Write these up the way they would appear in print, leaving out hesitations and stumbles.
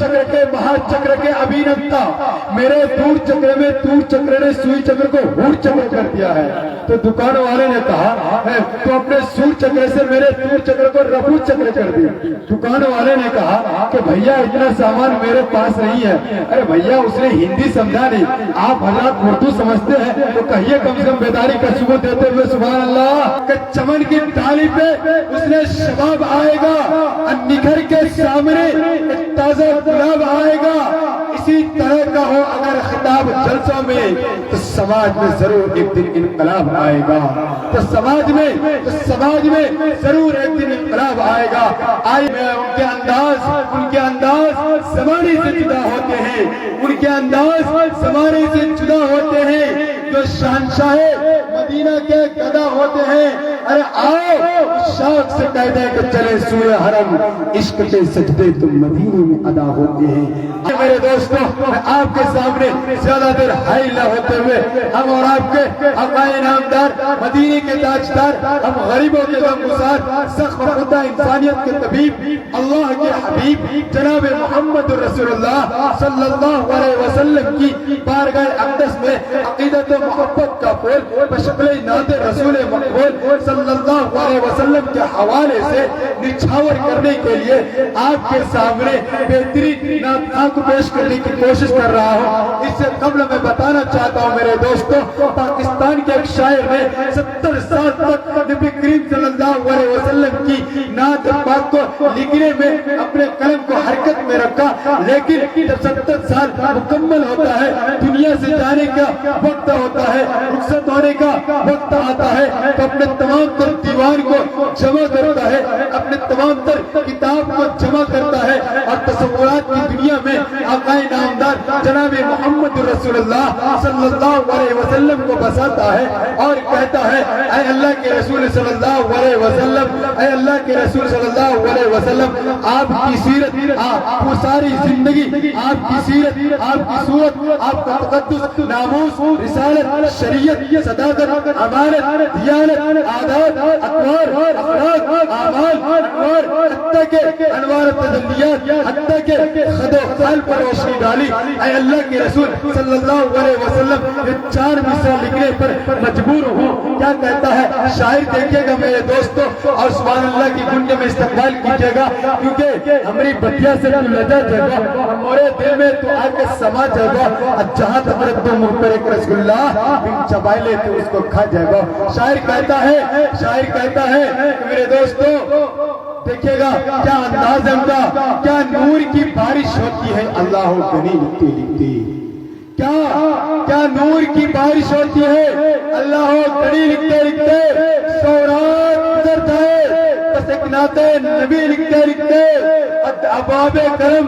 चक्र के महाचक्र के अभिनवता, मेरे दूर चक्र में दूर चक्र ने सुई चक्र को हूर चक्र कर दिया है। तो दुकान वाले ने कहा है तो अपने सूर चक्र से मेरे दूर चक्र को रफू चक्र कर दी। दुकान वाले ने कहा कि भैया इतना सामान मेरे पास नहीं है। अरे भैया उसने हिंदी समझा नहीं, आप हजरत उर्दू समझते हैं तो कहिए कम से कम बेदारी का सुबह देते हुए सुभान अल्लाह कि चमन की डाली पे उसने शबाब आएगा, निखर के सामने ताजा गुलाब आएगा। इसी तरह का हो अगर खिताब जलसों में तो समाज में जरूर एक दिन इनकलाब आएगा। तो समाज में जरूर एक दिन इनकलाब आएगा। आई में उनके अंदाज जमाने से जुदा होते हैं, उनके अंदाज जमाने से जुदा होते हैं। जो शहंशाह मदीना के गदा होते हैं, अरे आओ उस शौक से कह दे कि चले सूए हरम, इश्क के सजदे तुम मदीने में अदा होते हैं। मेरे दोस्तों, मैं आपके सामने ज्यादा देर हाई न होते हुए हम और आपके आकाए नामदार मदीने के ताजदार, हम गरीबों के गमगुसार, सख्त खुदा इंसानियत के तबीब, अल्लाह के हबीब जनाब मोहम्मद रसूलुल्लाह सल्लल्लाहु अलैहि वसल्लम की बारगाह अक़दस में अक़ीदत मोहब्बत का फूल बशक्ल नात रसूल मक़बूल सल्लल्लाहु अलैहि वसल्लम के हवाले से निछावर करने के लिए आपके सामने बेहतरीन नात को पेश करने की कोशिश कर रहा हूँ। इससे कबल मैं बताना चाहता हूँ मेरे दोस्तों, पाकिस्तान के एक शायर ने 70 साल तक नबी करीम सल्लल्लाहु अलैहि वसल्लम की नात पाक को लिखने में अपने कलम को हरकत में रखा, लेकिन जब 70 साल मुकम्मल होता है, दुनिया से जाने का वक्त होता है, रुखसत होने का वक्त आता है, तो अपने तमाम तर दीवान को जमा करता है, अपने तमाम तर किताब को जमा करता है और तसव्वुरात की दुनिया में आकाए नामदार जनाब मोहम्मद रसूलुल्लाह सल्लल्लाहु अलैहि वसल्लम को बसाता है और कहता है, ऐ अल्लाह के रसूल सल्लल्लाहु अलैहि वसल्लम, ऐ अल्लाह के रसूल सल्लल्लाहु अलैहि वसल्लम, आपकी सीरत, वो सारी जिंदगी आपकी सीरत, आपकी सूरत, आपका तक़द्दुस, नामूस, रिसालत, शरीयत, सदाकत, अमानत, दियानत, आदाब, अक़वार, अख़लाक़, आमाल, अनवार, हत्ता के अनवार तजल्लियात, हत्ता के खदो ख़ाल पर रोशनी डाली। ऐ अल्लाह के रसूल सल्लल्लाहु अलैहि वसल्लम, ये 4 मिसरा लिखने पर मजबूर हूँ। क्या कहता है शायर, देखिएगा मेरे दोस्तों, और सुभान अल्लाह की गुंज में इस्तक़बाल कीजिएगा, क्योंकि हमारी बतिया से तू लजा जाएगा, हमारे दिल में तू आके समा जाएगा, जहाँ तक रख दो मुँह पर एक रसगुल्ला बिन चबाए ले तो उसको खा जाएगा। शायर कहता है कि मेरे दोस्तों देखिएगा क्या अंदाज है उनका, क्या नूर की बारिश होती है अल्लाह गनी लिखते लिखते, क्या नूर की बारिश होती है अल्लाह गनी लिखते लिखते, सौरात गुजरता है बस एक नाते नबी लिखते लिखते, अबाबे करम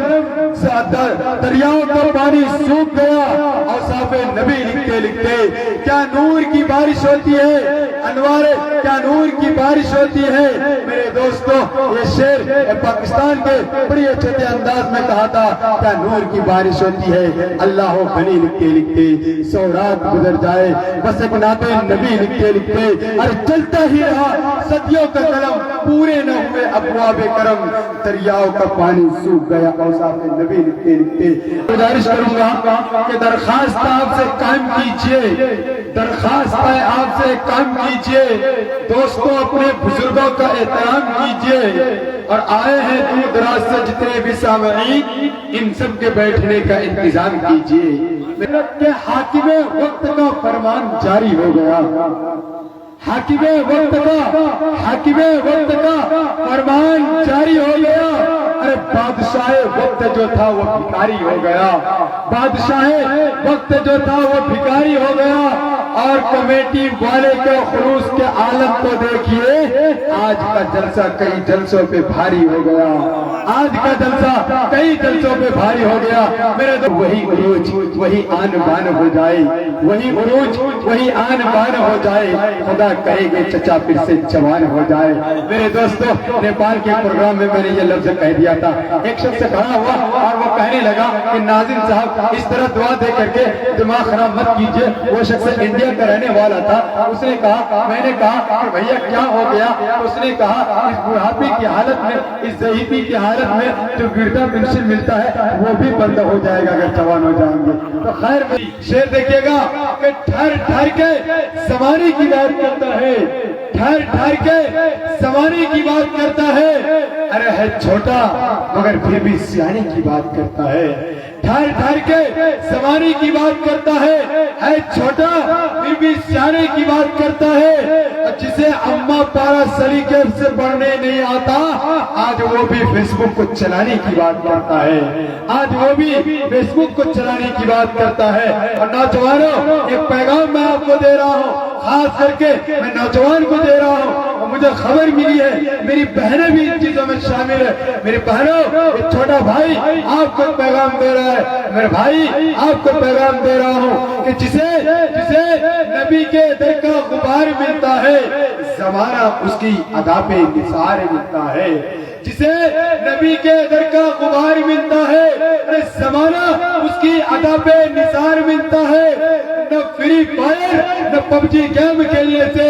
दरियाओं का पानी सूख गया और साफे नबी लिखते लिखते। क्या नूर की बारिश होती है अनवारे, क्या नूर की बारिश होती है मेरे दोस्तों। ये शेर पाकिस्तान के बड़ी अच्छे अंदाज में कहा था, क्या नूर की बारिश होती है अल्लाह गनी लिखते लिखते, सौ रात गुजर जाए बस एक नाते नबी लिखते लिखते, अरे चलता ही रहा सदियों का कलम, पूरे न हुए अबवाबे करम, दरियाओं का पानी सूख गया और साफे नबी लिखते लिखते। गुजारिश करूंगा कि दरखास्त आपसे काम कीजिए, दरखास्त है आपसे काम कीजिए दोस्तों, अपने बुजुर्गों का एहतराम कीजिए, और आए हैं दूर दराज से जितने भी सामईन, इन सब के बैठने का इंतजाम कीजिए। के हाकिमे वक्त का फरमान जारी हो गया, हाकिमे वक्त का फरमान जारी हो गया। अरे बादशाह वक्त जो था वो भिखारी हो गया, बादशाह वक्त जो था वो भिखारी हो गया। और कमेटी वाले के खुलूस के आलम को देखिए, आज का जलसा कई जलसों पे भारी हो गया, आज का जलसा कई जलसों पे भारी हो गया। मेरे तो वही उरूज वही आन बान हो जाए, वही उरूज वही आन बान हो जाए, खुदा कहेगे चचा फिर से जवान हो जाए। मेरे दोस्तों, नेपाल के प्रोग्राम में मैंने ये लफ्ज कह दिया था, एक शख्स खड़ा हुआ और वो कहने लगा कि नाज़िम साहब इस तरह दुआ दे करके दिमाग खराब मत कीजिए। वो शख्स इंडिया का रहने वाला था, उसने कहा, मैंने कहा कि भैया क्या हो गया? उसने कहा इस बुढ़ापे की हालत में, इस ज़ईफ़ी की हालत में जो गिरता مینشن ملتا ہے وہ بھی بند ہو جائے گا اگر جوان ہو جائیں گے. تو خیر شعر دیکھیے گا کہ ٹھہر ٹھہر کے زمانے کی بات کرتا ہے, ٹھہر ٹھہر کے زمانے کی بات کرتا ہے, ارے ہے چھوٹا مگر پھر بھی سیانے کی بات کرتا ہے. ٹھہر ٹھہر کے زمانے کی بات کرتا ہے چھوٹا پھر بھی سیانے کی بات کرتا ہے. جسے اما پارا سلیقے سے پڑھنے نہیں آتا آج وہ بھی فیس بک کو چلانے کی بات کرتا ہے, آج وہ بھی فیس بک کو چلانے کی بات کرتا ہے. اور نوجوانوں ایک پیغام میں آپ کو دے رہا ہوں, خاص کر کے میں نوجوان کو دے رہا ہوں, اور مجھے خبر ملی ہے میری بہنیں بھی ان چیزوں میں شامل ہے. میری بہنوں ایک چھوٹا بھائی آپ کو پیغام دے رہا ہے, میرے بھائی آپ کو پیغام دے رہا ہوں کہ جسے نبی کے در کا غبار ملتا ہے زمانہ اس کی ادا پہ نثار ملتا ہے. جسے نبی کے در کا غبار ملتا ہے زمانہ اس کی ادا پہ نثار ملتا ہے. نہ فری فائر نہ پبجی گیم کھیلنے سے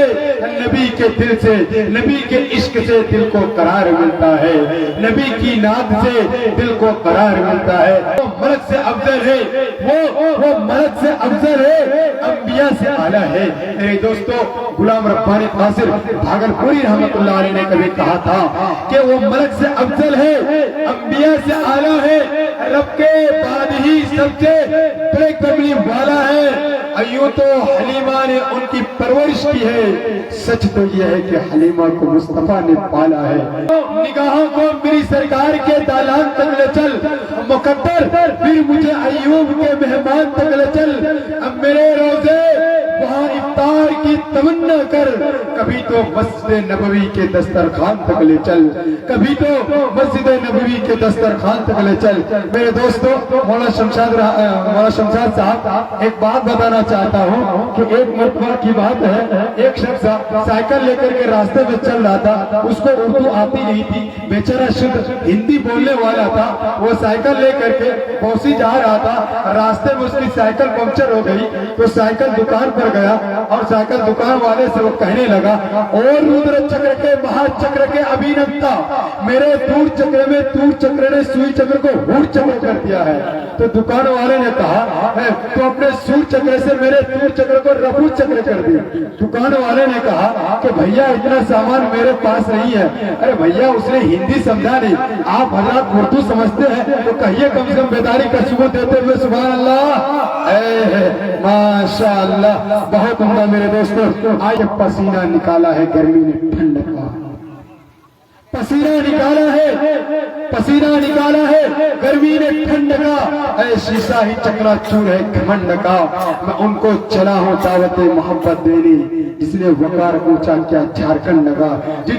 نبی کے دل سے, نبی کے عشق سے دل کو قرار ملتا ہے, نبی کی نعت سے دل کو قرار ملتا ہے. وہ مرد سے افضل ہے, وہ مرد سے افضل ہے, انبیاء سے اعلیٰ ہے. میرے دوستو غلام ربانی قاصر بھاگلپوری رحمت اللہ علیہ نے کبھی کہا تھا کہ وہ مرد سے افضل ہے, انبیاء سے اعلیٰ ہے, رب کے بعد ہی سب سے بڑے قبلی والا ہے. ایوں تو حلیمہ نے ان کی پرورش کی ہے, سچ تو یہ ہے کہ حلیمہ کو مصطفیٰ نے پالا ہے. نگاہوں کو میری سرکار کے دالان تک لے چل مقدر, پھر مجھے ایوب کے مہمان تک لے چل, اب میرے روزے وہاں افطار کی تمنا کر, کبھی تو مسجد نبوی کے دسترخوان تک لے چل, کبھی تو مسجد نبوی کے دسترخوان تک لے چل. میرے دوستو مولانا شمشاد صاحب ایک بات بتانا چاہتا ہوں کہ ایک مرتبہ کی بات ہے, ایک شخص سائیکل لے کر کے راستے میں چل رہا تھا, اس کو اردو آتی نہیں تھی, بیچارہ شدھ ہندی بولنے والا تھا. وہ سائیکل لے کر کے پوسی جا رہا تھا, راستے میں اس کی سائیکل پنکچر ہو گئی تو سائیکل دکان پر گیا اور سائیکل دکان والے سے وہ کہنے لگا اور رودر چکر کے مہا چکر کے ابھینتا, میرے دور چکر میں دور چکر نے سوئی چکر کو ہور چکر کر دیا ہے. تو دکان والے نے کہا تو اپنے سور چکر سے میرے دور چکر کو رفو چکر کر دی. دکان والے نے کہا کہ بھیا اتنا سامان میرے پاس نہیں ہے. ارے بھیا اس نے ہندی سمجھا نہیں, آپ حضرات اردو سمجھتے ہیں تو کہیے کم سے کم بیداری کا ثبوت دیتے ہوئے سبحان اللہ, ماشاء اللہ, بہت عمدہ. میرے دوستو آج پسینہ نکالا ہے گرمی نے ٹھنڈ کا, پسینہ نکالا ہے, پسینہ نکالا ہے گرمی نے ٹھنڈ کا, اے شیشہ ہی چکرا چور ہے گھمنڈ کا. میں ان کو چلا ہوں دعوت محبت دینی, جس نے وقار اونچا کیا جھارکھنڈ کا.